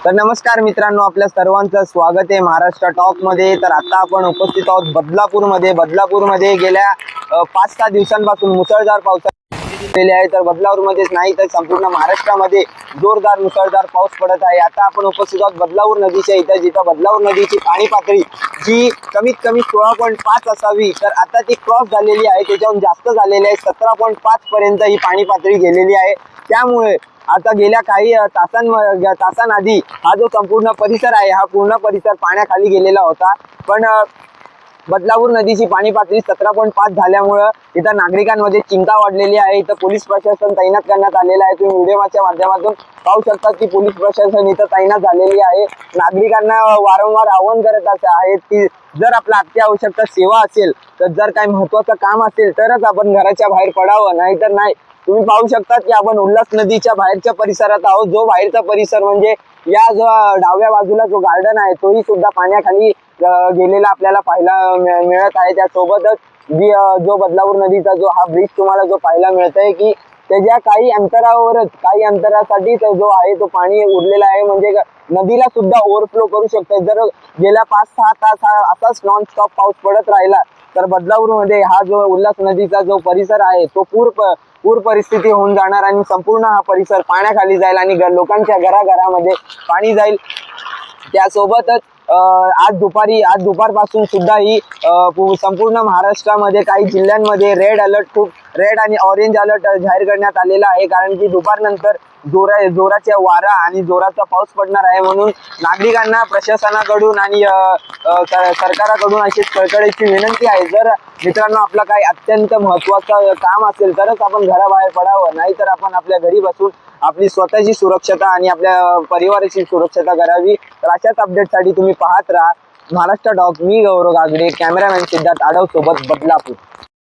तर नमस्कार मित्रांनो, आपल्या सर्वांचं स्वागत आहे महाराष्ट्र टॉक मध्ये। तर आता आपण उपस्थित आहोत बदलापूरमध्ये गेल्या 5-6 दिवसांपासून मुसळधार पाऊस झालेला आहे। तर बदलापूरमध्येच नाही तर संपूर्ण महाराष्ट्रामध्ये जोरदार मुसळधार पाऊस पडत आहे। आता आपण उपस्थित आहोत बदलापूर नदीच्या इथं, जिथं बदलापूर नदीची पाणी पातळी जी कमीत कमी 16.5 असावी, तर आता ती क्रॉस झालेली आहे, त्याच्याहून जास्त झालेली आहे। 17.5 पर्यंत ही पाणी पातळी गेलेली आहे। त्यामुळे आता गेल्या काही तासांआधी हा जो संपूर्ण परिसर आहे, हा पूर्ण परिसर पाण्याखाली गेलेला होता। पण बदलापूर नदीची पाणी पातळी 17.5 झाल्यामुळे इथं नागरिकांमध्ये चिंता वाढलेली आहे। इथं पोलीस प्रशासन तैनात करण्यात आलेलं आहे। तुम्ही व्हिडिओच्या माध्यमातून पाहू शकता की पोलीस प्रशासन इथं तैनात झालेली आहे। नागरिकांना वारंवार आवाहन करत आहेत की जर आपला अत्यावश्यक सेवा असेल, तर जर काही महत्त्वाचं काम असेल तरच आपण घराच्या बाहेर पडावं, नाहीतर नाही। तुम्ही पाहू शकता की आपण उल्हास नदीच्या बाहेरच्या परिसरात आहोत। जो बाहेरचा परिसर म्हणजे या जो डाव्या बाजूला जो गार्डन आहे, तोही सुद्धा पाण्याखाली गेलेला आपल्याला पाहायला मिळत आहे। त्यासोबतच जो बदलापूर नदीचा जो हा ब्रिज तुम्हाला जो पाहायला मिळतंय की त्याच्या काही अंतरासाठी जो आहे तो पाणी उरलेला आहे, म्हणजे नदीला सुद्धा ओव्हरफ्लो करू शकते। जर गेल्या 5-6 तास असाच नॉन स्टॉप पाऊस पडत राहिला तर बदलापूरमध्ये हा जो उल्हास नदीचा जो परिसर आहे तो पूर परिस्थिती होऊन जाणार आणि संपूर्ण हा परिसर पाण्याखाली जाईल आणि लोकांच्या घराघरामध्ये पाणी जाईल। त्यासोबतच आज दुपारपासून सुद्धा ही संपूर्ण महाराष्ट्रामध्ये काही जिल्ह्यांमध्ये रेड आणि ऑरेंज अलर्ट जाहीर करण्यात आलेला आहे, कारण की दुपारनंतर जोराच्या वारा आणि जोराचा पाऊस पडणार आहे। म्हणून नागरिकांना प्रशासनाकडून आणि सरकाराकडून अशी कळकळीची विनंती आहे, जर मित्रांनो आपलं काही अत्यंत महत्त्वाचं काम असेल तरच आपण घराबाहेर पडावं, नाहीतर आपण आपल्या घरी बसून आपली स्वतःची सुरक्षता आणि आपल्या परिवाराची सुरक्षता करावी। तर अशाच अपडेटसाठी तुम्ही पाहत राहा महाराष्ट्र टॉक। मी गौरव गागडे, कॅमेरामॅन सिद्धार्थ आडव सोबत बदलापूर।